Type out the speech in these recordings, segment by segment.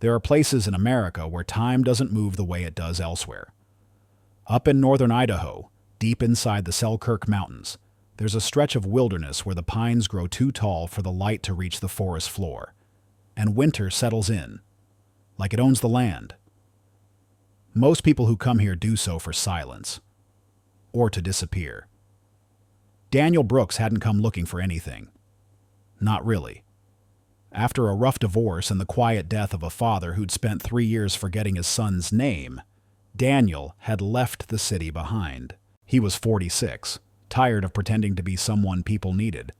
There are places in America where time doesn't move the way it does elsewhere. Up in northern Idaho, deep inside the Selkirk Mountains, there's a stretch of wilderness where the pines grow too tall for the light to reach the forest floor, and winter settles in, like it owns the land. Most people who come here do so for silence, or to disappear. Daniel Brooks hadn't come looking for anything. Not really. After a rough divorce and the quiet death of a father who'd spent 3 years forgetting his son's name, Daniel had left the city behind. He was 46, tired of pretending to be someone people needed.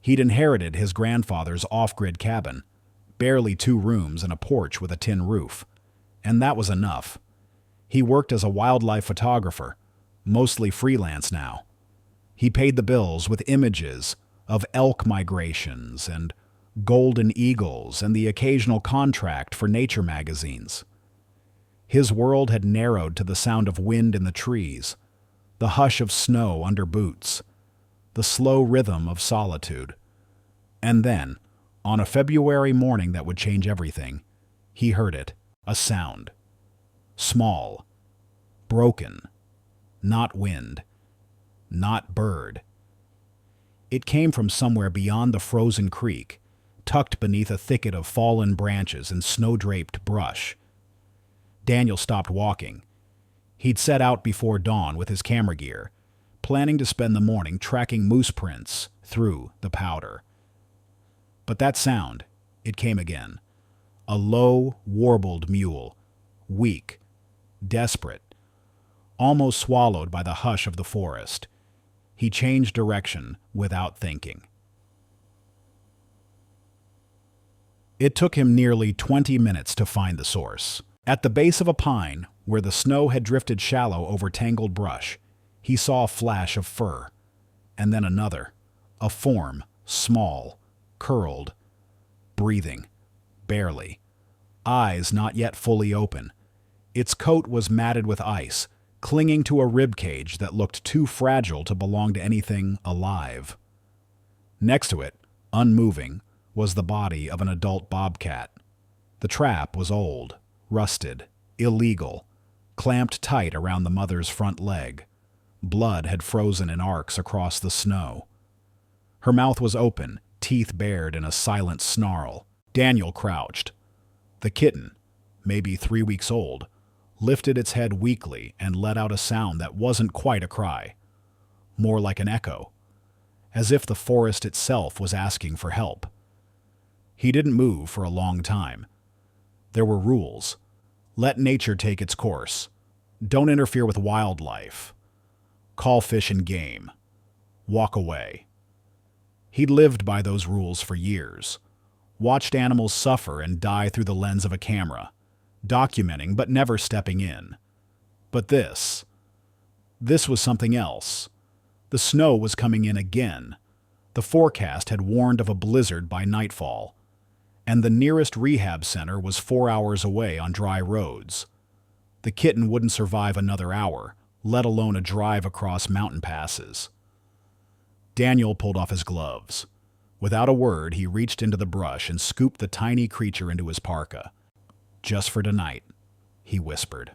He'd inherited his grandfather's off-grid cabin, barely 2 rooms and a porch with a tin roof. And that was enough. He worked as a wildlife photographer, mostly freelance now. He paid the bills with images of elk migrations and golden eagles and the occasional contract for nature magazines. His world had narrowed to the sound of wind in the trees, the hush of snow under boots, the slow rhythm of solitude. And then, on a February morning that would change everything, he heard it, a sound. Small, broken, not wind, not bird. It came from somewhere beyond the frozen creek, tucked beneath a thicket of fallen branches and snow-draped brush. Daniel stopped walking. He'd set out before dawn with his camera gear, planning to spend the morning tracking moose prints through the powder. But that sound, it came again. A low, warbled mule, weak, desperate, almost swallowed by the hush of the forest. He changed direction without thinking. It took him nearly 20 minutes to find the source. At the base of a pine, where the snow had drifted shallow over tangled brush, he saw a flash of fur, and then another, a form, small, curled, breathing, barely, eyes not yet fully open. Its coat was matted with ice, clinging to a rib cage that looked too fragile to belong to anything alive. Next to it, unmoving, was the body of an adult bobcat. The trap was old, rusted, illegal, clamped tight around the mother's front leg. Blood had frozen in arcs across the snow. Her mouth was open, teeth bared in a silent snarl. Daniel crouched. The kitten, maybe 3 weeks old, lifted its head weakly and let out a sound that wasn't quite a cry, more like an echo, as if the forest itself was asking for help. He didn't move for a long time. There were rules. Let nature take its course. Don't interfere with wildlife. Call fish and game. Walk away. He'd lived by those rules for years, watched animals suffer and die through the lens of a camera, documenting but never stepping in. But this was something else. The snow was coming in again. The forecast had warned of a blizzard by nightfall, and the nearest rehab center was 4 hours away on dry roads. The kitten wouldn't survive another hour, let alone a drive across mountain passes. Daniel pulled off his gloves. Without a word, he reached into the brush and scooped the tiny creature into his parka. "Just for tonight," he whispered.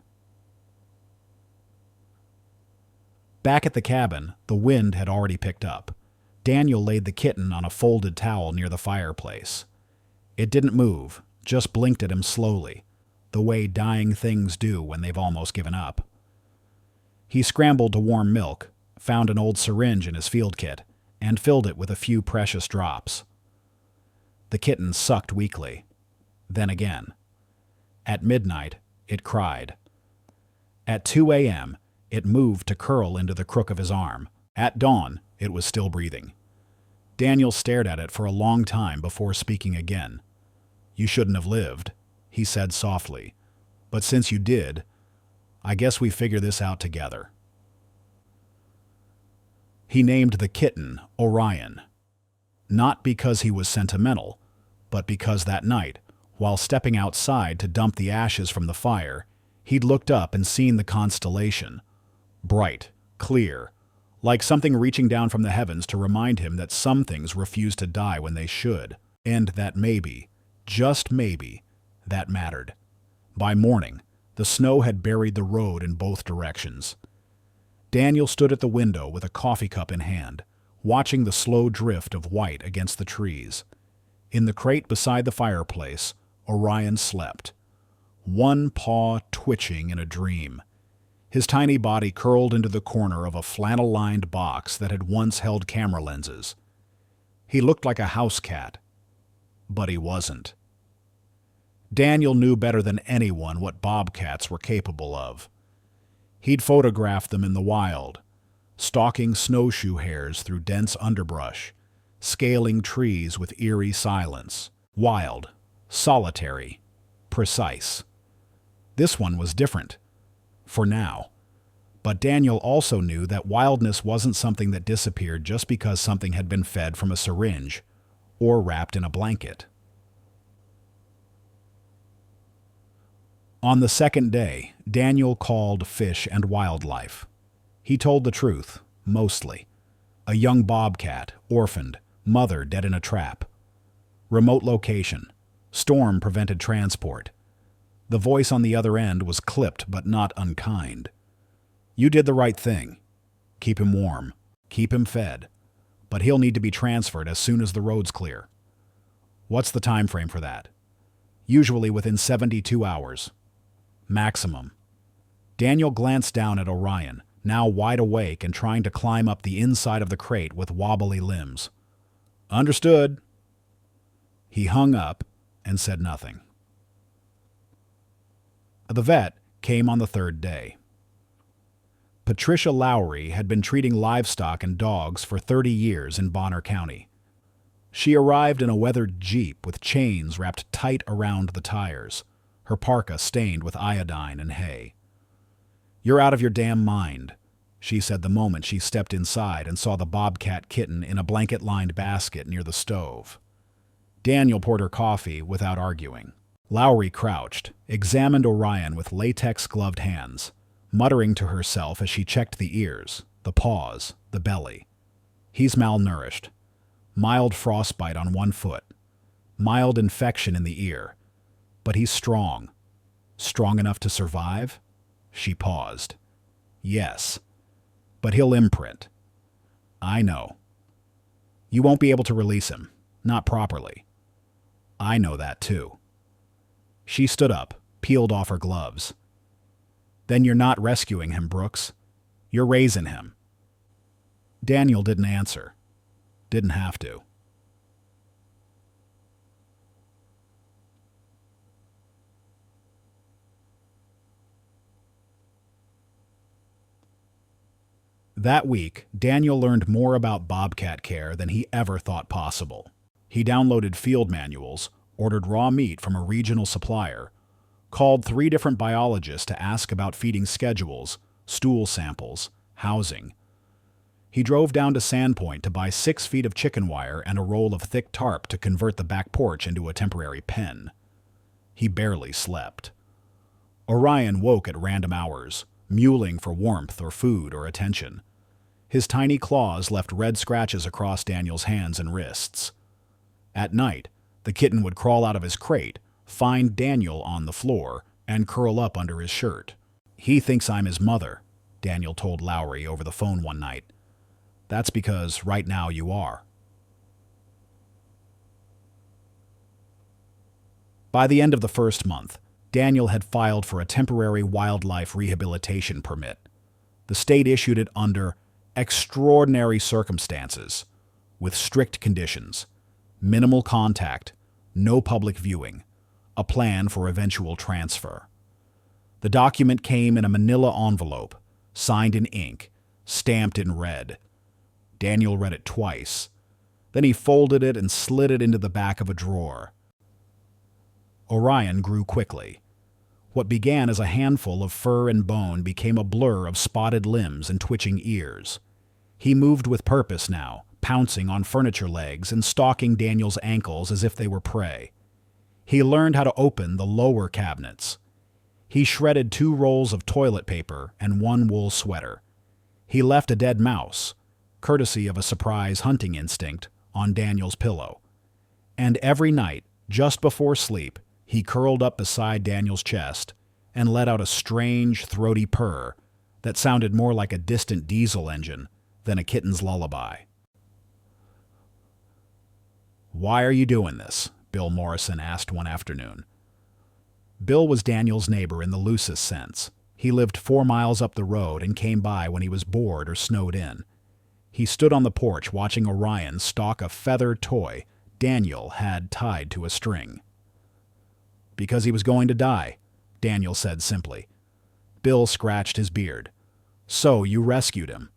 Back at the cabin, the wind had already picked up. Daniel laid the kitten on a folded towel near the fireplace. It didn't move, just blinked at him slowly, the way dying things do when they've almost given up. He scrambled to warm milk, found an old syringe in his field kit, and filled it with a few precious drops. The kitten sucked weakly. Then again. At midnight, it cried. At 2 a.m., it moved to curl into the crook of his arm. At dawn, it was still breathing. Daniel stared at it for a long time before speaking again. "You shouldn't have lived," he said softly. "But since you did, I guess we figure this out together." He named the kitten Orion. Not because he was sentimental, but because that night, while stepping outside to dump the ashes from the fire, he'd looked up and seen the constellation. Bright, clear, like something reaching down from the heavens to remind him that some things refuse to die when they should, and that maybe, just maybe, That mattered. By morning, the snow had buried the road in both directions. Daniel stood at the window with a coffee cup in hand, watching the slow drift of white against the trees. In the crate beside the fireplace, Orion slept, one paw twitching in a dream. His tiny body curled into the corner of a flannel-lined box that had once held camera lenses. He looked like a house cat, but he wasn't. Daniel knew better than anyone what bobcats were capable of. He'd photographed them in the wild, stalking snowshoe hares through dense underbrush, scaling trees with eerie silence. Wild, solitary, precise. This one was different, for now. But Daniel also knew that wildness wasn't something that disappeared just because something had been fed from a syringe or wrapped in a blanket. On the second day, Daniel called Fish and Wildlife. He told the truth, mostly. A young bobcat, orphaned, mother dead in a trap. Remote location. Storm prevented transport. The voice on the other end was clipped but not unkind. You did the right thing. Keep him warm. Keep him fed. But he'll need to be transferred as soon as the road's clear. What's the time frame for that? Usually within 72 hours. Maximum. Daniel glanced down at Orion, now wide awake and trying to climb up the inside of the crate with wobbly limbs. Understood. He hung up and said nothing. The vet came on the third day. Patricia Lowry had been treating livestock and dogs for 30 years in Bonner County. She arrived in a weathered Jeep with chains wrapped tight around the tires, her parka stained with iodine and hay. "You're out of your damn mind," she said the moment she stepped inside and saw the bobcat kitten in a blanket-lined basket near the stove. Daniel poured her coffee without arguing. Lowry crouched, examined Orion with latex-gloved hands, muttering to herself as she checked the ears, the paws, the belly. He's malnourished. Mild frostbite on one foot. Mild infection in the ear. But he's strong. Strong enough to survive? She paused. Yes. But he'll imprint. I know. You won't be able to release him. Not properly. I know that too. She stood up, peeled off her gloves. Then you're not rescuing him, Brooks. You're raising him. Daniel didn't answer. Didn't have to. That week, Daniel learned more about bobcat care than he ever thought possible. He downloaded field manuals, ordered raw meat from a regional supplier, called 3 different biologists to ask about feeding schedules, stool samples, housing. He drove down to Sandpoint to buy 6 feet of chicken wire and a roll of thick tarp to convert the back porch into a temporary pen. He barely slept. Orion woke at random hours, mewling for warmth or food or attention. His tiny claws left red scratches across Daniel's hands and wrists. At night, the kitten would crawl out of his crate, find Daniel on the floor, and curl up under his shirt. "He thinks I'm his mother," Daniel told Lowry over the phone one night. "That's because right now you are." By the end of the first month, Daniel had filed for a temporary wildlife rehabilitation permit. The state issued it under extraordinary circumstances, with strict conditions, minimal contact, no public viewing, a plan for eventual transfer. The document came in a manila envelope, signed in ink, stamped in red. Daniel read it twice. Then he folded it and slid it into the back of a drawer. Orion grew quickly. What began as a handful of fur and bone became a blur of spotted limbs and twitching ears. He moved with purpose now, pouncing on furniture legs and stalking Daniel's ankles as if they were prey. He learned how to open the lower cabinets. He shredded 2 rolls of toilet paper and 1 wool sweater. He left a dead mouse, courtesy of a surprise hunting instinct, on Daniel's pillow. And every night, just before sleep, He curled up beside Daniel's chest and let out a strange, throaty purr that sounded more like a distant diesel engine than a kitten's lullaby. "Why are you doing this?" Bill Morrison asked one afternoon. Bill was Daniel's neighbor in the loosest sense. He lived 4 miles up the road and came by when he was bored or snowed in. He stood on the porch watching Orion stalk a feathered toy Daniel had tied to a string. "Because he was going to die," Daniel said simply. Bill scratched his beard. "So you rescued him?"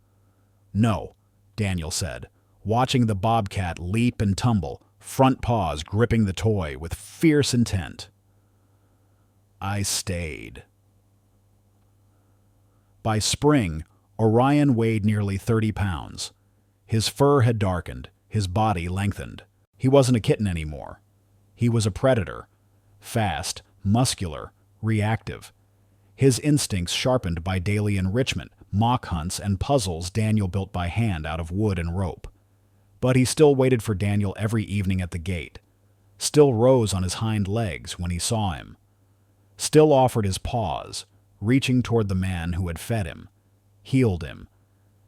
"No," Daniel said, watching the bobcat leap and tumble, front paws gripping the toy with fierce intent. "I stayed." By spring, Orion weighed nearly 30 pounds. His fur had darkened, his body lengthened. He wasn't a kitten anymore. He was a predator. Fast, muscular, reactive. His instincts sharpened by daily enrichment, mock hunts, and puzzles Daniel built by hand out of wood and rope. But he still waited for Daniel every evening at the gate. Still rose on his hind legs when he saw him. Still offered his paws, reaching toward the man who had fed him, healed him,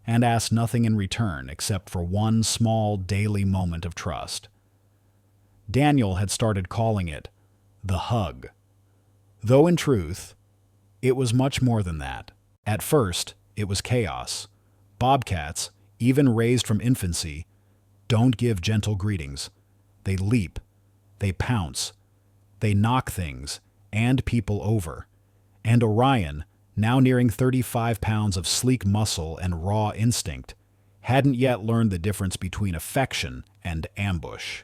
and asked nothing in return except for one small daily moment of trust. Daniel had started calling it the hug. Though in truth, it was much more than that. At first, it was chaos. Bobcats, even raised from infancy, don't give gentle greetings. They leap, they pounce, they knock things and people over. And Orion, now nearing 35 pounds of sleek muscle and raw instinct, hadn't yet learned the difference between affection and ambush.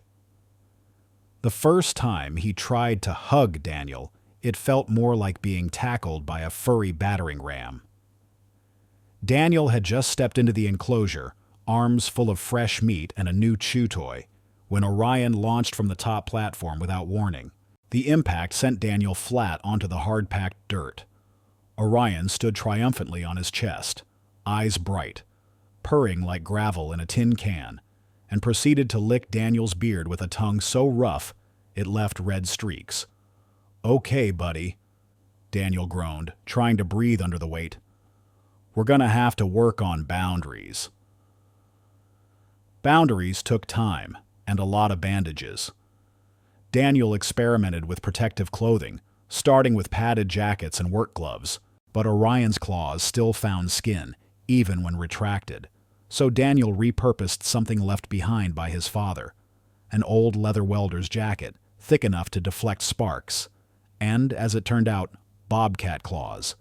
The first time he tried to hug Daniel, it felt more like being tackled by a furry battering ram. Daniel had just stepped into the enclosure, arms full of fresh meat and a new chew toy, when Orion launched from the top platform without warning. The impact sent Daniel flat onto the hard-packed dirt. Orion stood triumphantly on his chest, eyes bright, purring like gravel in a tin can, and proceeded to lick Daniel's beard with a tongue so rough it left red streaks. "Okay, buddy," Daniel groaned, trying to breathe under the weight. "We're gonna have to work on boundaries." Boundaries took time and a lot of bandages. Daniel experimented with protective clothing, starting with padded jackets and work gloves, but Orion's claws still found skin, even when retracted. So Daniel repurposed something left behind by his father, an old leather welder's jacket, thick enough to deflect sparks, and, as it turned out, bobcat claws.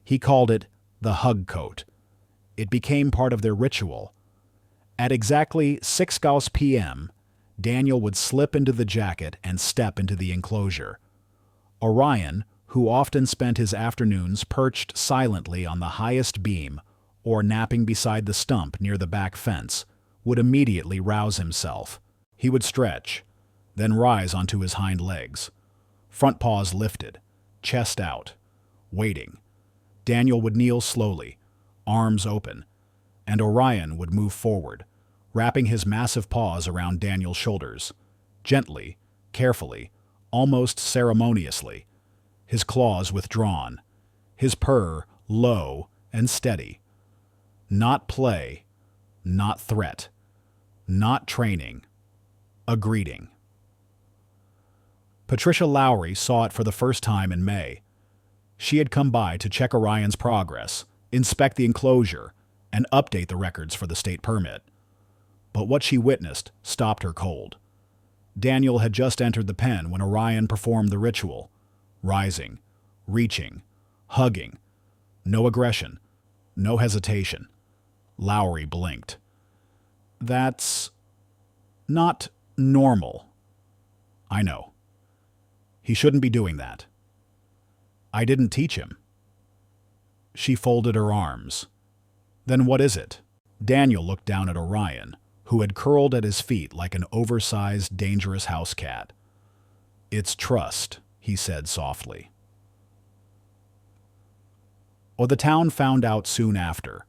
He called it the hug coat. It became part of their ritual. At exactly 6 Gauss p.m., Daniel would slip into the jacket and step into the enclosure. Orion, who often spent his afternoons perched silently on the highest beam or napping beside the stump near the back fence, would immediately rouse himself. He would stretch, then rise onto his hind legs. Front paws lifted, chest out, waiting. Daniel would kneel slowly, arms open, and Orion would move forward, wrapping his massive paws around Daniel's shoulders, gently, carefully, almost ceremoniously, his claws withdrawn, his purr low and steady. Not play, not threat, not training, a greeting. Patricia Lowry saw it for the first time in May. She had come by to check Orion's progress, inspect the enclosure, and update the records for the state permit. But what she witnessed stopped her cold. Daniel had just entered the pen when Orion performed the ritual, rising, reaching, hugging. No aggression, no hesitation. Lowry blinked. "That's not normal." "I know. He shouldn't be doing that." "I didn't teach him." She folded her arms. "Then what is it?" Daniel looked down at Orion, who had curled at his feet like an oversized, dangerous house cat. "It's trust," he said softly. Or the town found out soon after.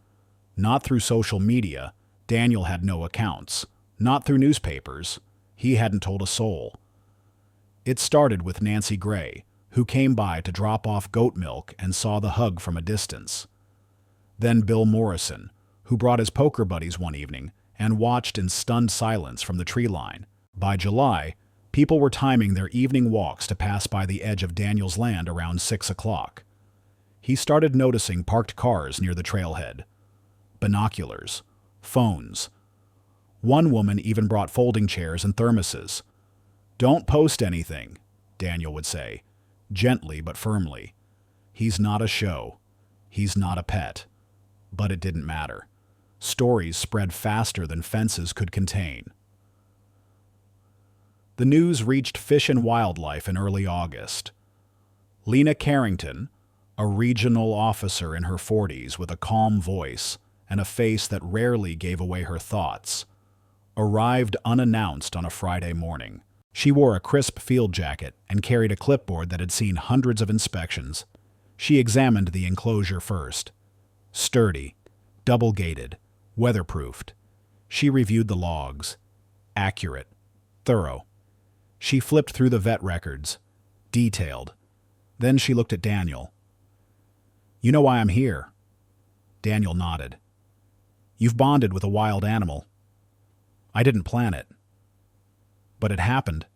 Not through social media. Daniel had no accounts. Not through newspapers. He hadn't told a soul. It started with Nancy Gray, who came by to drop off goat milk and saw the hug from a distance. Then Bill Morrison, who brought his poker buddies one evening and watched in stunned silence from the tree line. By July, people were timing their evening walks to pass by the edge of Daniel's land around 6 o'clock. He started noticing parked cars near the trailhead. Binoculars. Phones. One woman even brought folding chairs and thermoses. "Don't post anything," Daniel would say, gently but firmly. He's not a show. He's not a pet. But it didn't matter. Stories spread faster than fences could contain. The news reached Fish and Wildlife in early August. Lena Carrington, a regional officer in her 40s with a calm voice and a face that rarely gave away her thoughts, arrived unannounced on a Friday morning. She wore a crisp field jacket and carried a clipboard that had seen hundreds of inspections. She examined the enclosure first. Sturdy, double-gated, weatherproofed. She reviewed the logs. Accurate, thorough. She flipped through the vet records. Detailed. Then she looked at Daniel. "You know why I'm here?" Daniel nodded. "You've bonded with a wild animal." "I didn't plan it." "But it happened."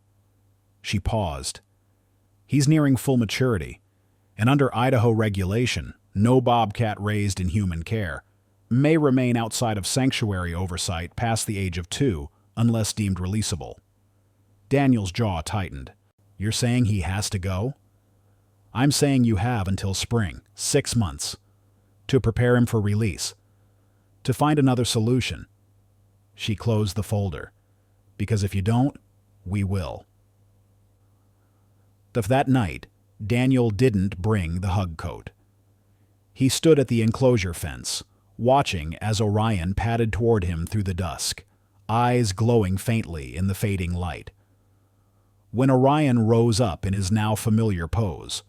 She paused. "He's nearing full maturity, and under Idaho regulation, no bobcat raised in human care may remain outside of sanctuary oversight past the age of 2 unless deemed releasable." Daniel's jaw tightened. "You're saying he has to go?" "I'm saying you have until spring, 6 months, to prepare him for release, to find another solution." She closed the folder. "Because if you don't, we will." That night, Daniel didn't bring the hug coat. He stood at the enclosure fence, watching as Orion padded toward him through the dusk, eyes glowing faintly in the fading light. When Orion rose up in his now familiar pose,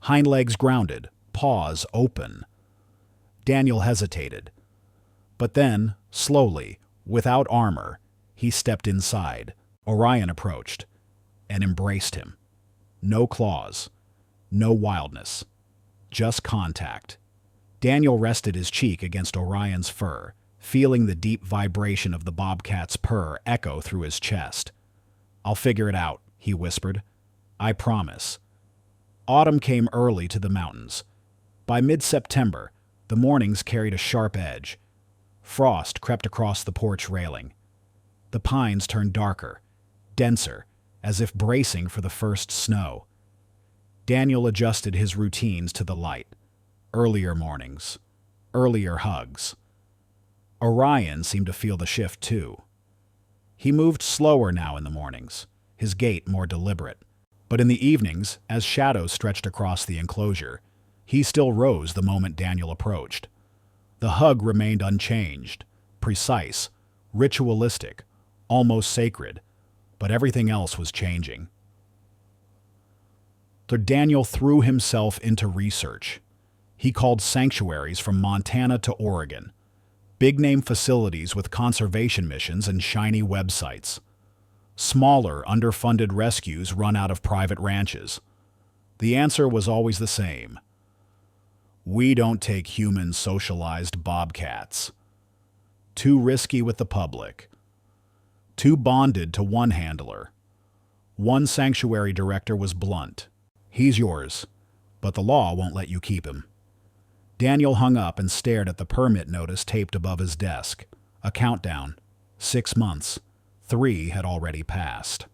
hind legs grounded, paws open, Daniel hesitated. But then, slowly, without armor, he stepped inside. Orion approached and embraced him. No claws, no wildness, just contact. Daniel rested his cheek against Orion's fur, feeling the deep vibration of the bobcat's purr echo through his chest. "I'll figure it out," he whispered. "I promise." Autumn came early to the mountains. By mid-September, the mornings carried a sharp edge. Frost crept across the porch railing. The pines turned darker, denser, as if bracing for the first snow. Daniel adjusted his routines to the light. Earlier mornings, earlier hugs. Orion seemed to feel the shift too. He moved slower now in the mornings, his gait more deliberate. But in the evenings, as shadows stretched across the enclosure, he still rose the moment Daniel approached. The hug remained unchanged, precise, ritualistic, almost sacred, but everything else was changing. So Daniel threw himself into research. He called sanctuaries from Montana to Oregon, big-name facilities with conservation missions and shiny websites, smaller, underfunded rescues run out of private ranches. The answer was always the same. "We don't take human socialized bobcats. Too risky with the public. Too bonded to one handler." One sanctuary director was blunt. "He's yours, but the law won't let you keep him." Daniel hung up and stared at the permit notice taped above his desk. A countdown. 6 months. 3 had already passed.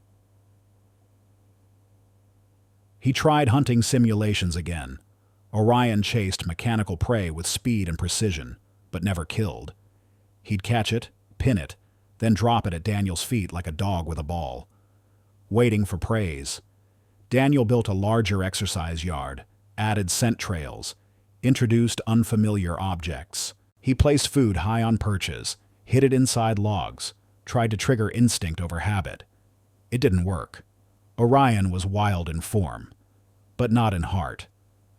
He tried hunting simulations again. Orion chased mechanical prey with speed and precision, but never killed. He'd catch it, pin it, then drop it at Daniel's feet like a dog with a ball. Waiting for praise. Daniel built a larger exercise yard, added scent trails, introduced unfamiliar objects. He placed food high on perches, hid it inside logs, tried to trigger instinct over habit. It didn't work. Orion was wild in form, but not in heart,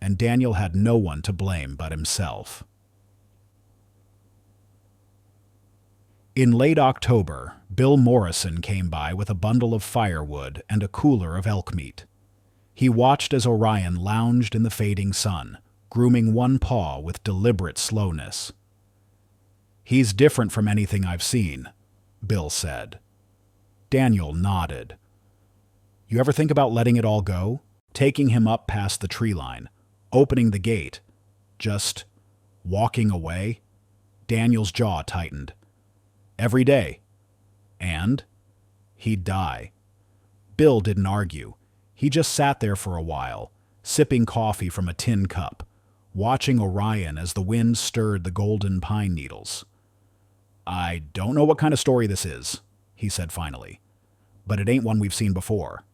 and Daniel had no one to blame but himself. In late October, Bill Morrison came by with a bundle of firewood and a cooler of elk meat. He watched as Orion lounged in the fading sun, grooming one paw with deliberate slowness. "He's different from anything I've seen," Bill said. Daniel nodded. "You ever think about letting it all go? Taking him up past the tree line, opening the gate, just walking away?" Daniel's jaw tightened. "Every day. And he'd die." Bill didn't argue. He just sat there for a while, sipping coffee from a tin cup, watching Orion as the wind stirred the golden pine needles. "I don't know what kind of story this is," he said finally, "but it ain't one we've seen before."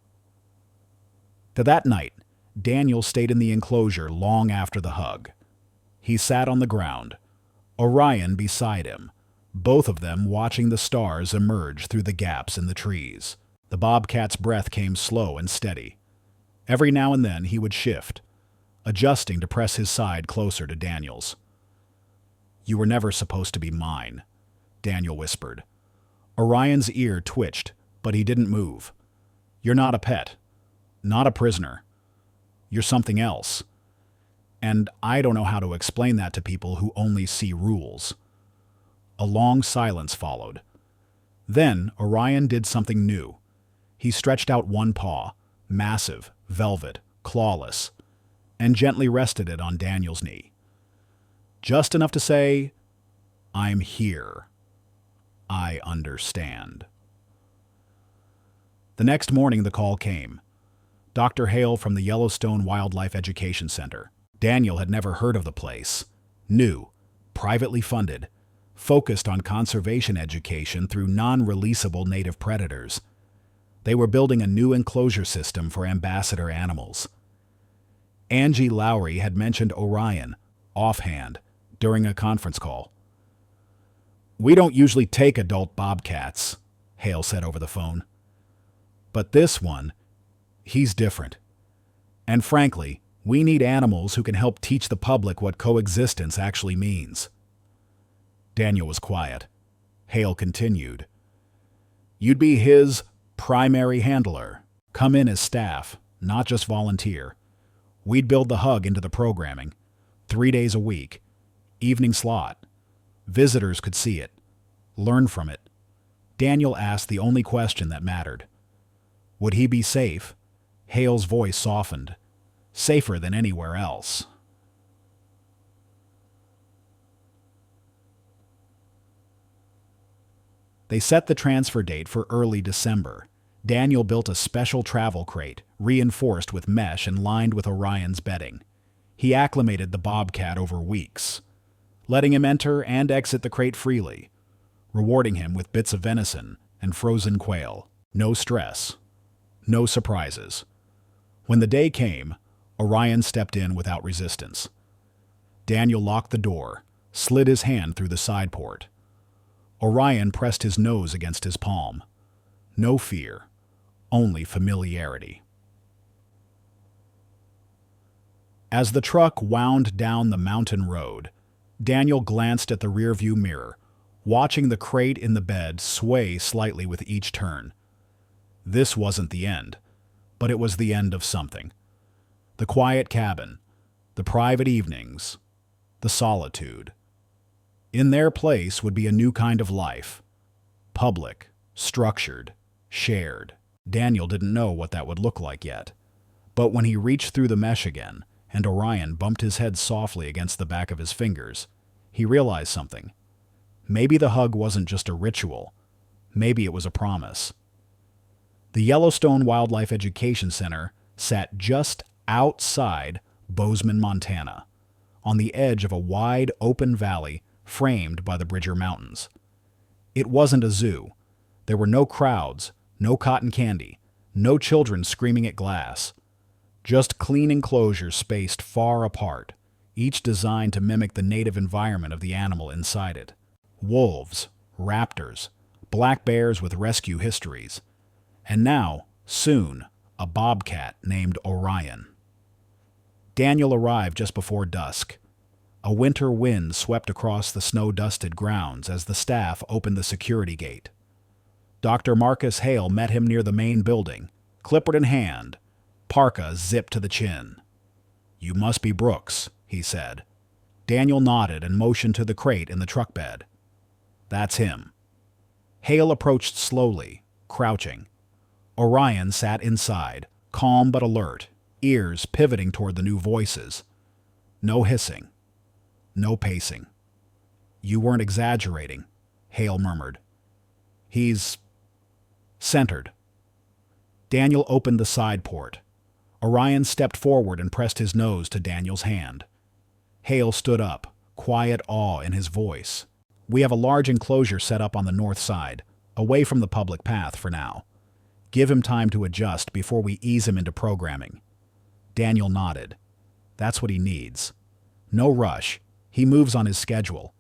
That night, Daniel stayed in the enclosure long after the hug. He sat on the ground, Orion beside him, both of them watching the stars emerge through the gaps in the trees. The bobcat's breath came slow and steady. Every now and then he would shift, adjusting to press his side closer to Daniel's. "You were never supposed to be mine," Daniel whispered. Orion's ear twitched, but he didn't move. "You're not a pet. Not a prisoner. You're something else. And I don't know how to explain that to people who only see rules." A long silence followed. Then Orion did something new. He stretched out one paw, massive, velvet, clawless, and gently rested it on Daniel's knee. Just enough to say, "I'm here. I understand." The next morning the call came. Dr. Hale from the Yellowstone Wildlife Education Center. Daniel had never heard of the place. New, privately funded, focused on conservation education through non-releasable native predators. They were building a new enclosure system for ambassador animals. Angie Lowry had mentioned Orion, offhand, during a conference call. "We don't usually take adult bobcats," Hale said over the phone. "But this one, he's different. And frankly, we need animals who can help teach the public what coexistence actually means." Daniel was quiet. Hale continued. "You'd be his primary handler. Come in as staff, not just volunteer. We'd build the hug into the programming. 3 days a week. Evening slot. Visitors could see it. Learn from it." Daniel asked the only question that mattered. Would he be safe? Hale's voice softened. "Safer than anywhere else." They set the transfer date for early December. Daniel built a special travel crate, reinforced with mesh and lined with Orion's bedding. He acclimated the bobcat over weeks, letting him enter and exit the crate freely, rewarding him with bits of venison and frozen quail. No stress. No surprises. When the day came, Orion stepped in without resistance. Daniel locked the door, slid his hand through the side port. Orion pressed his nose against his palm. No fear, only familiarity. As the truck wound down the mountain road, Daniel glanced at the rearview mirror, watching the crate in the bed sway slightly with each turn. This wasn't the end, but it was the end of something. The quiet cabin, the private evenings, the solitude. In their place would be a new kind of life. Public, structured, shared. Daniel didn't know what that would look like yet. But when he reached through the mesh again, and Orion bumped his head softly against the back of his fingers, he realized something. Maybe the hug wasn't just a ritual. Maybe it was a promise. The Yellowstone Wildlife Education Center sat just outside Bozeman, Montana, on the edge of a wide, open valley framed by the Bridger Mountains. It wasn't a zoo. There were no crowds, no cotton candy, no children screaming at glass. Just clean enclosures spaced far apart, each designed to mimic the native environment of the animal inside it. Wolves, raptors, black bears with rescue histories. And now, soon, a bobcat named Orion. Daniel arrived just before dusk. A winter wind swept across the snow-dusted grounds as the staff opened the security gate. Dr. Marcus Hale met him near the main building, clipboard in hand, parka zipped to the chin. "You must be Brooks," he said. Daniel nodded and motioned to the crate in the truck bed. "That's him." Hale approached slowly, crouching. Orion sat inside, calm but alert, ears pivoting toward the new voices. No hissing. No pacing. "You weren't exaggerating," Hale murmured. "He's centered." Daniel opened the side port. Orion stepped forward and pressed his nose to Daniel's hand. Hale stood up, quiet awe in his voice. "We have a large enclosure set up on the north side, away from the public path for now. Give him time to adjust before we ease him into programming." Daniel nodded. "That's what he needs. No rush. He moves on his schedule."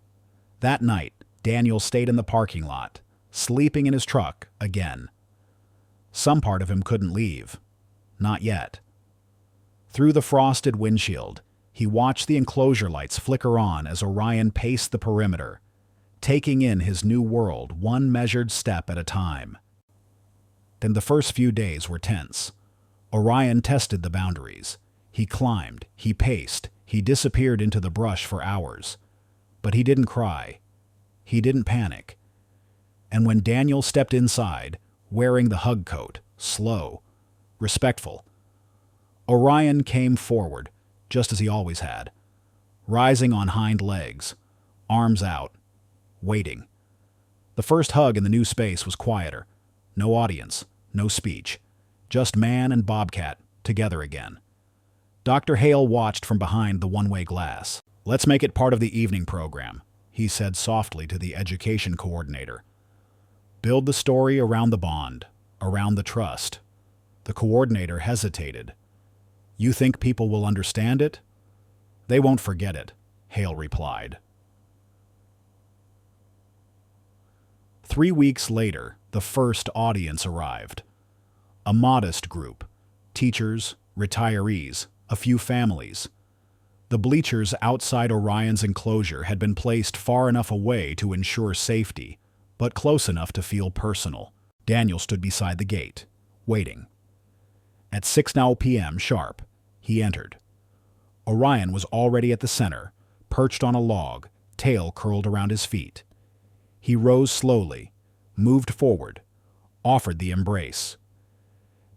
That night, Daniel stayed in the parking lot, sleeping in his truck again. Some part of him couldn't leave. Not yet. Through the frosted windshield, he watched the enclosure lights flicker on as Orion paced the perimeter, taking in his new world one measured step at a time. Then the first few days were tense. Orion tested the boundaries. He climbed, he paced, he disappeared into the brush for hours. But he didn't cry. He didn't panic. And when Daniel stepped inside, wearing the hug coat, slow, respectful, Orion came forward, just as he always had, rising on hind legs, arms out, waiting. The first hug in the new space was quieter. No audience, no speech, just man and Bobcat together again. Dr. Hale watched from behind the one-way glass. "Let's make it part of the evening program," he said softly to the education coordinator. "Build the story around the bond, around the trust." The coordinator hesitated. "You think people will understand it?" "They won't forget it," Hale replied. 3 weeks later, the first audience arrived. A modest group: teachers, retirees, a few families. The bleachers outside Orion's enclosure had been placed far enough away to ensure safety, but close enough to feel personal. Daniel stood beside the gate, waiting. At 6 p.m. sharp, he entered. Orion was already at the center, perched on a log, tail curled around his feet. He rose slowly, moved forward, offered the embrace.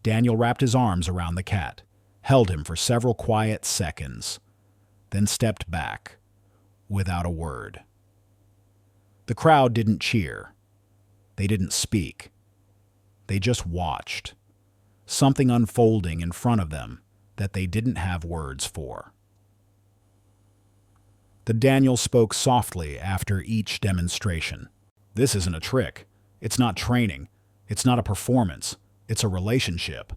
Daniel wrapped his arms around the cat, held him for several quiet seconds, then stepped back, without a word. The crowd didn't cheer. They didn't speak. They just watched, something unfolding in front of them that they didn't have words for. The Daniel spoke softly after each demonstration. "This isn't a trick. It's not training. It's not a performance. It's a relationship."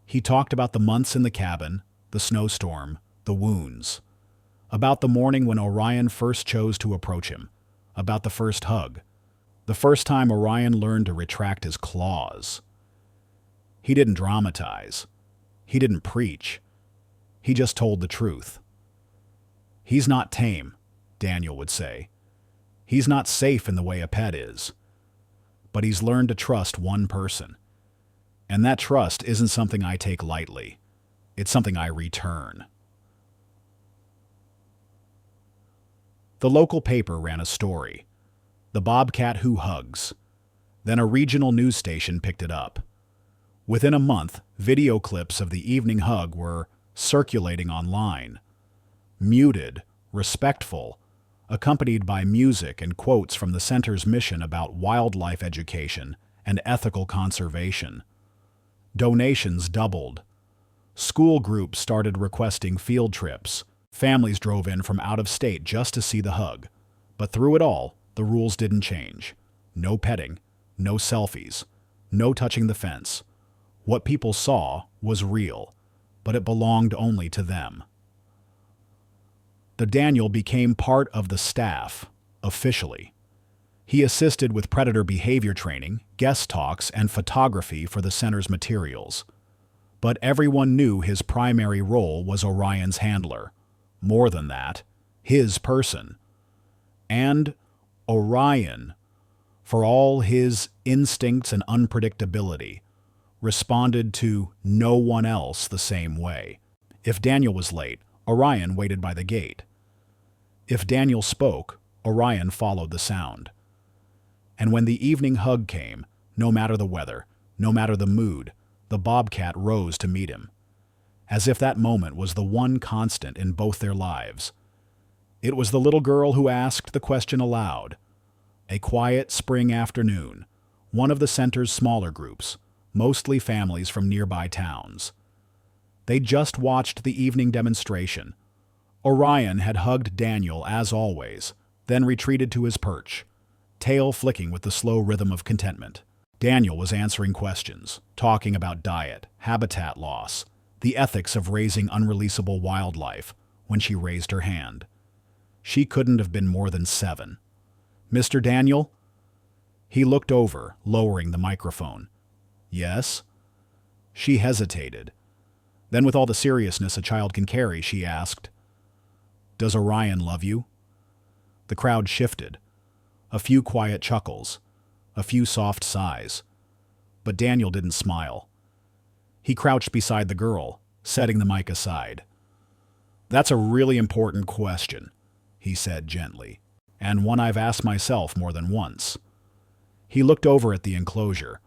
He talked about the months in the cabin, the snowstorm, the wounds. About the morning when Orion first chose to approach him. About the first hug. The first time Orion learned to retract his claws. He didn't dramatize. He didn't preach. He just told the truth. "He's not tame," Daniel would say. "He's not safe in the way a pet is. But he's learned to trust one person. And that trust isn't something I take lightly. It's something I return." The local paper ran a story. "The Bobcat Who Hugs." Then a regional news station picked it up. Within a month, video clips of the evening hug were circulating online. Muted, respectful, accompanied by music and quotes from the center's mission about wildlife education and ethical conservation. Donations doubled. School groups started requesting field trips. Families drove in from out of state just to see the hug. But through it all, the rules didn't change. No petting, no selfies, no touching the fence. What people saw was real, but it belonged only to them. The Daniel became part of the staff, officially. He assisted with predator behavior training, guest talks, and photography for the center's materials. But everyone knew his primary role was Orion's handler. More than that, his person. And Orion, for all his instincts and unpredictability, responded to no one else the same way. If Daniel was late, Orion waited by the gate. If Daniel spoke, Orion followed the sound. And when the evening hug came, no matter the weather, no matter the mood, the Bobcat rose to meet him, as if that moment was the one constant in both their lives. It was the little girl who asked the question aloud. A quiet spring afternoon, one of the center's smaller groups, mostly families from nearby towns. They just watched the evening demonstration. Orion had hugged Daniel as always, then retreated to his perch, tail flicking with the slow rhythm of contentment. Daniel was answering questions, talking about diet, habitat loss, the ethics of raising unreleasable wildlife, when she raised her hand. She couldn't have been more than 7. "Mr. Daniel?" He looked over, lowering the microphone. "Yes?" She hesitated. Then, with all the seriousness a child can carry, she asked, "Does Orion love you?" The crowd shifted. A few quiet chuckles, a few soft sighs. But Daniel didn't smile. He crouched beside the girl, setting the mic aside. "That's a really important question," he said gently, "and one I've asked myself more than once." He looked over at the enclosure.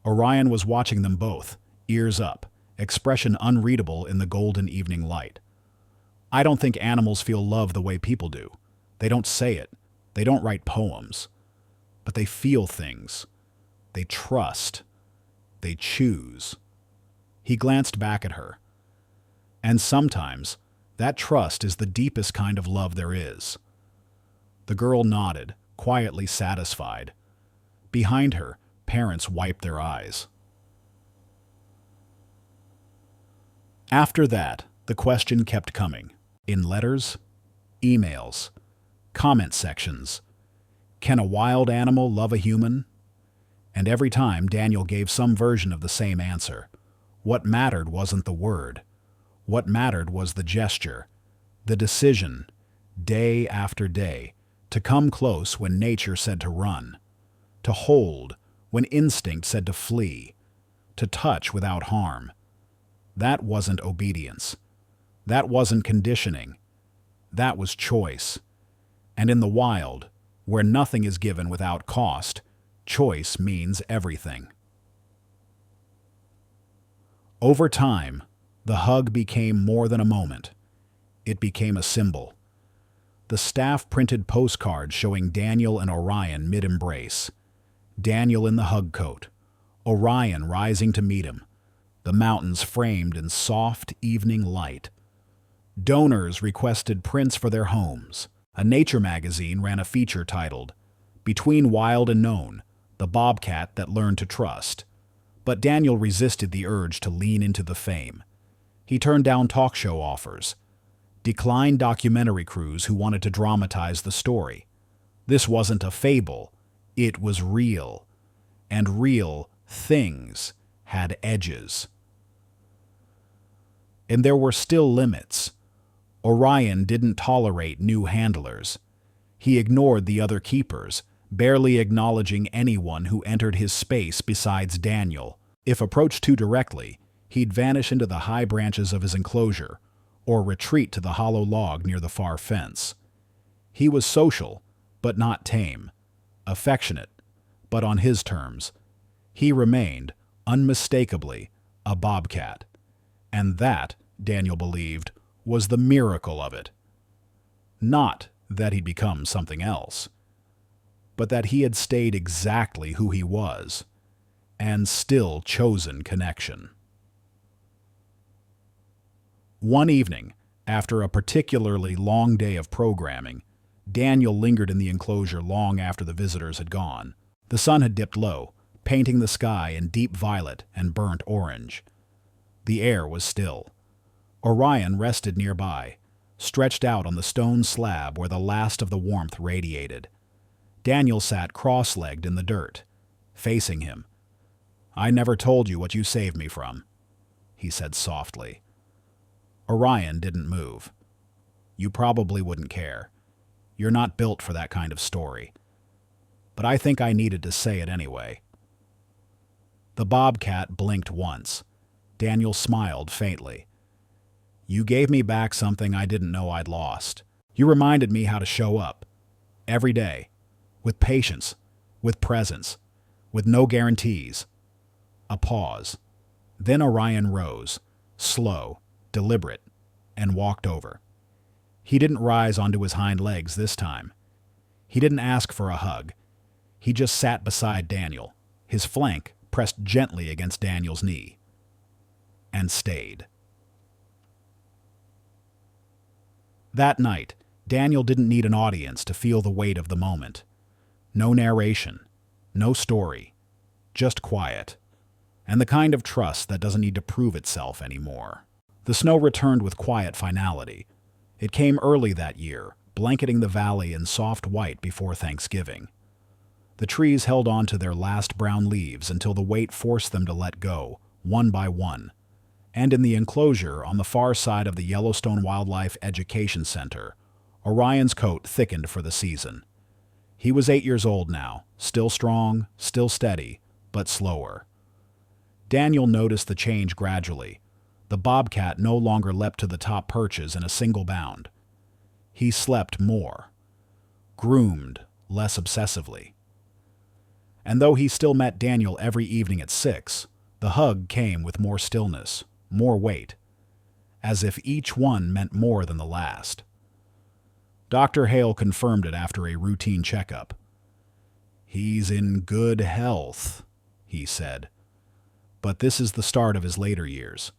Orion was watching them both, ears up, expression unreadable in the golden evening light. "I don't think animals feel love the way people do. They don't say it. They don't write poems. But they feel things. They trust. They choose." He glanced back at her. "And sometimes, that trust is the deepest kind of love there is." The girl nodded, quietly satisfied. Behind her, parents wiped their eyes. After that, the question kept coming. In letters, emails, comment sections. Can a wild animal love a human? And every time Daniel gave some version of the same answer. What mattered wasn't the word. What mattered was the gesture, the decision, day after day, to come close when nature said to run, to hold when instinct said to flee, to touch without harm. That wasn't obedience. That wasn't conditioning. That was choice. And in the wild, where nothing is given without cost, choice means everything. Over time, the hug became more than a moment. It became a symbol. The staff printed postcards showing Daniel and Orion mid-embrace. Daniel in the hug coat, Orion rising to meet him, the mountains framed in soft evening light. Donors requested prints for their homes. A nature magazine ran a feature titled, "Between Wild and Known, the Bobcat That Learned to Trust." But Daniel resisted the urge to lean into the fame. He turned down talk show offers, declined documentary crews who wanted to dramatize the story. This wasn't a fable. It was real. And real things had edges. And there were still limits. Orion didn't tolerate new handlers. He ignored the other keepers, barely acknowledging anyone who entered his space besides Daniel. If approached too directly, he'd vanish into the high branches of his enclosure, or retreat to the hollow log near the far fence. He was social, but not tame, affectionate, but on his terms. He remained, unmistakably, a bobcat. And that, Daniel believed, was the miracle of it. Not that he'd become something else, but that he had stayed exactly who he was, and still chosen connection. One evening, after a particularly long day of programming, Daniel lingered in the enclosure long after the visitors had gone. The sun had dipped low, painting the sky in deep violet and burnt orange. The air was still. Orion rested nearby, stretched out on the stone slab where the last of the warmth radiated. Daniel sat cross-legged in the dirt, facing him. "I never told you what you saved me from," he said softly. Orion didn't move. You probably wouldn't care. You're not built for that kind of story. But I think I needed to say it anyway." The bobcat blinked once. Daniel smiled faintly. "You gave me back something I didn't know I'd lost. You reminded me how to show up. Every day. With patience. With presence. With no guarantees." A pause. Then Orion rose, slow, deliberate, and walked over. He didn't rise onto his hind legs this time. He didn't ask for a hug. He just sat beside Daniel, his flank pressed gently against Daniel's knee, and stayed. That night, Daniel didn't need an audience to feel the weight of the moment. No narration, no story, just quiet, and the kind of trust that doesn't need to prove itself anymore. The snow returned with quiet finality. It came early that year, blanketing the valley in soft white before Thanksgiving. The trees held on to their last brown leaves until the weight forced them to let go, one by one. And in the enclosure on the far side of the Yellowstone Wildlife Education Center, Orion's coat thickened for the season. He was 8 years old now, still strong, still steady, but slower. Daniel noticed the change gradually. The bobcat no longer leapt to the top perches in a single bound. He slept more, groomed less obsessively. And though he still met Daniel every evening at 6, the hug came with more stillness, more weight, as if each one meant more than the last. Dr. Hale confirmed it after a routine checkup. "He's in good health," he said. "But this is the start of his later years.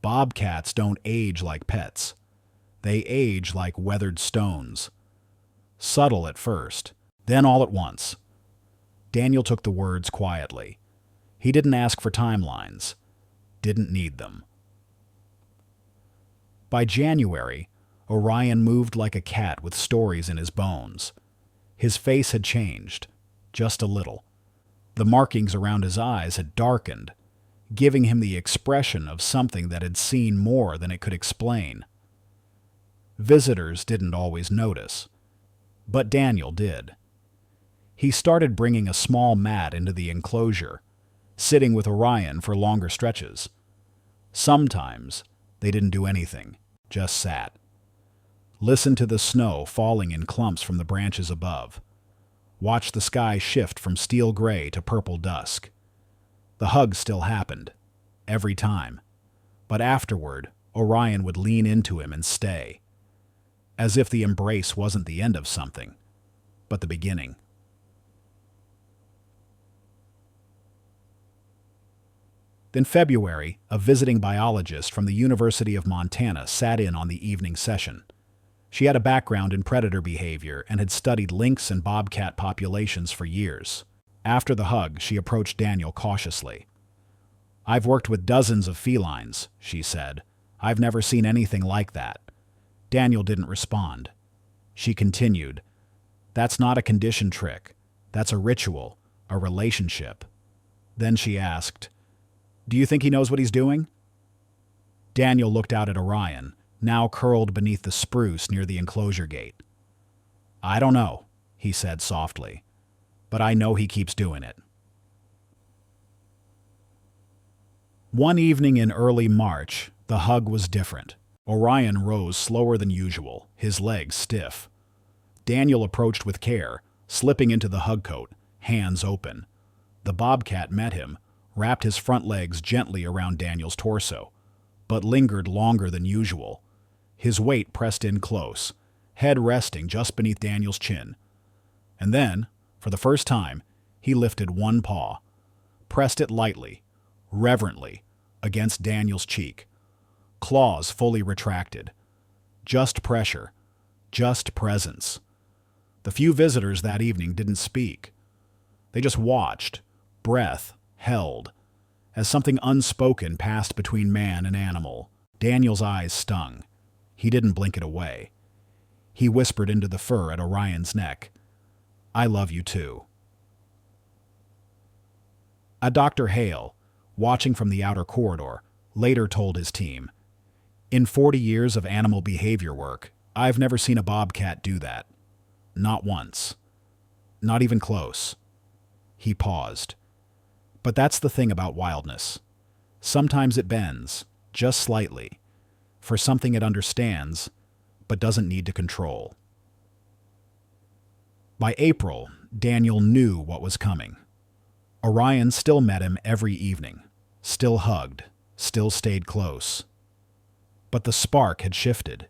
Bobcats don't age like pets. They age like weathered stones. Subtle at first, then all at once." Daniel took the words quietly. He didn't ask for timelines. Didn't need them. By January, Orion moved like a cat with stories in his bones. His face had changed, just a little. The markings around his eyes had darkened, giving him the expression of something that had seen more than it could explain. Visitors didn't always notice, but Daniel did. He started bringing a small mat into the enclosure, sitting with Orion for longer stretches. Sometimes they didn't do anything, just sat. Listened to the snow falling in clumps from the branches above. Watched the sky shift from steel gray to purple dusk. The hug still happened, every time. But afterward, Orion would lean into him and stay, as if the embrace wasn't the end of something, but the beginning. In February, a visiting biologist from the University of Montana sat in on the evening session. She had a background in predator behavior and had studied lynx and bobcat populations for years. After the hug, she approached Daniel cautiously. "I've worked with dozens of felines," she said. "I've never seen anything like that." Daniel didn't respond. She continued, "That's not a condition trick. That's a ritual, a relationship." Then she asked, "Do you think he knows what he's doing?" Daniel looked out at Orion, now curled beneath the spruce near the enclosure gate. "I don't know," he said softly, "but I know he keeps doing it." One evening in early March, the hug was different. Orion rose slower than usual, his legs stiff. Daniel approached with care, slipping into the hug coat, hands open. The bobcat met him, wrapped his front legs gently around Daniel's torso, but lingered longer than usual. His weight pressed in close, head resting just beneath Daniel's chin. And then, for the first time, he lifted one paw, pressed it lightly, reverently, against Daniel's cheek. Claws fully retracted. Just pressure, just presence. The few visitors that evening didn't speak. They just watched, breath held, as something unspoken passed between man and animal. Daniel's eyes stung. He didn't blink it away. He whispered into the fur at Orion's neck, "I love you too." A Dr. Hale, watching from the outer corridor, later told his team, "In 40 years of animal behavior work, I've never seen a bobcat do that. Not once. Not even close. He paused. But that's the thing about wildness. Sometimes it bends, just slightly, for something it understands, but doesn't need to control. By April, Daniel knew what was coming. Orion still met him every evening, still hugged, still stayed close. But the spark had shifted.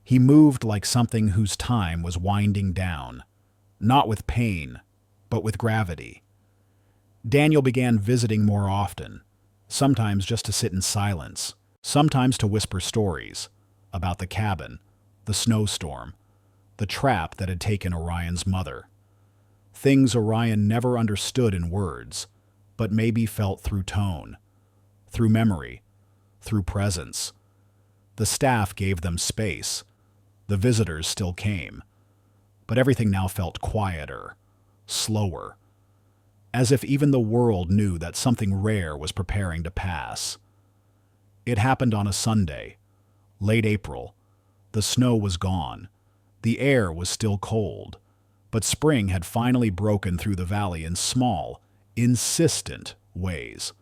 He moved like something whose time was winding down, not with pain, but with gravity. Daniel began visiting more often, sometimes just to sit in silence, sometimes to whisper stories about the cabin, the snowstorm, the trap that had taken Orion's mother. Things Orion never understood in words, but maybe felt through tone, through memory, through presence. The staff gave them space. The visitors still came. But everything now felt quieter, slower, as if even the world knew that something rare was preparing to pass. It happened on a Sunday, late April. The snow was gone. The air was still cold, but spring had finally broken through the valley in small, insistent ways.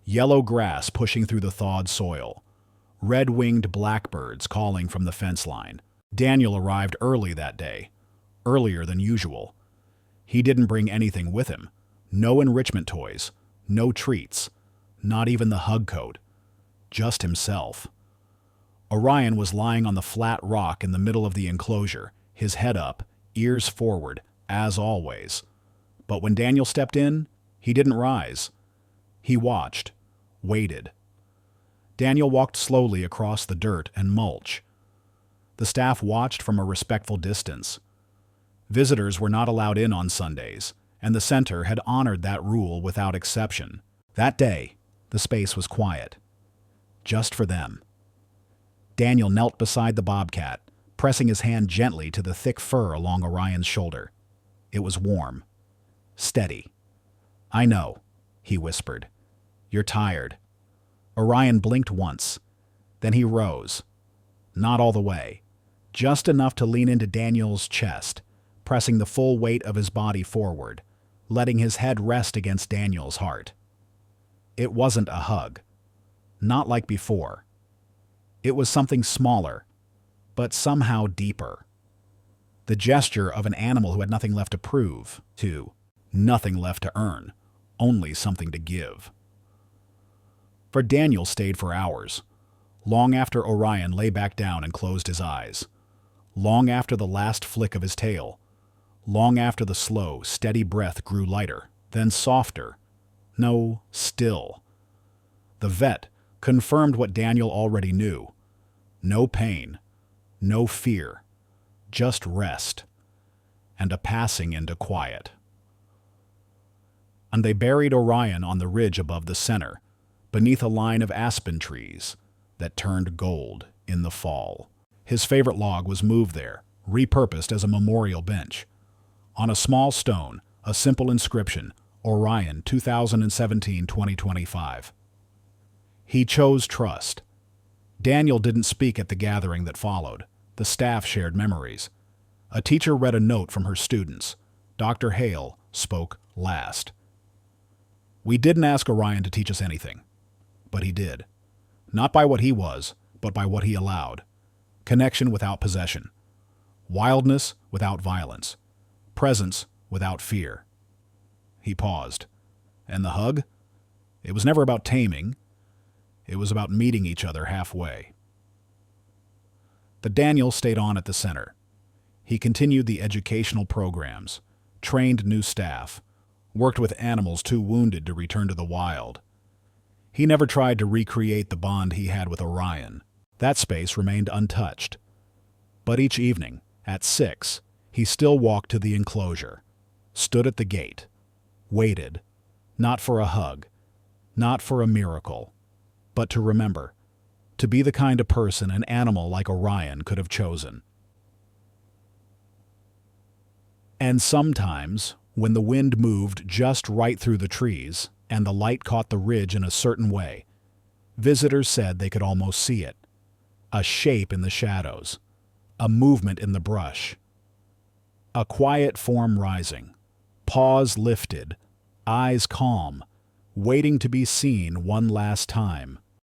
Yellow grass pushing through the thawed soil, red-winged blackbirds calling from the fence line. Daniel arrived early that day, earlier than usual. He didn't bring anything with him. No enrichment toys, no treats, not even the hug coat. Just himself. Orion was lying on the flat rock in the middle of the enclosure, his head up, ears forward, as always. But when Daniel stepped in, he didn't rise. He watched, waited. Daniel walked slowly across the dirt and mulch. The staff watched from a respectful distance. Visitors were not allowed in on Sundays, and the center had honored that rule without exception. That day, the space was quiet. Just for them. Daniel knelt beside the bobcat, pressing his hand gently to the thick fur along Orion's shoulder. It was warm. Steady. "I know," he whispered. "You're tired." Orion blinked once. Then he rose. Not all the way. Just enough to lean into Daniel's chest, pressing the full weight of his body forward, letting his head rest against Daniel's heart. It wasn't a hug. Not like before. It was something smaller, but somehow deeper. The gesture of an animal who had nothing left to prove, nothing left to earn, only something to give. For Daniel stayed for hours, long after Orion lay back down and closed his eyes, long after the last flick of his tail, long after the slow, steady breath grew lighter, then softer, no, still. The vet confirmed what Daniel already knew. No pain, no fear, just rest, and a passing into quiet. And they buried Orion on the ridge above the center, beneath a line of aspen trees that turned gold in the fall. His favorite log was moved there, repurposed as a memorial bench. On a small stone, a simple inscription, Orion 2017-2025. He chose trust. Daniel didn't speak at the gathering that followed. The staff shared memories. A teacher read a note from her students. Dr. Hale spoke last. "We didn't ask Orion to teach us anything, but he did. Not by what he was, but by what he allowed. Connection without possession. Wildness without violence. Presence without fear." He paused. And the hug? It was never about taming. It was about meeting each other halfway. The Daniel stayed on at the center. He continued the educational programs, trained new staff, worked with animals too wounded to return to the wild. He never tried to recreate the bond he had with Orion. That space remained untouched. But each evening, at 6, he still walked to the enclosure, stood at the gate, waited, not for a hug, not for a miracle, but to remember, to be the kind of person an animal like Orion could have chosen. And sometimes, when the wind moved just right through the trees and the light caught the ridge in a certain way, visitors said they could almost see it, a shape in the shadows, A movement in the brush. A quiet form rising. Paws lifted. Eyes calm. Waiting to be seen one last time.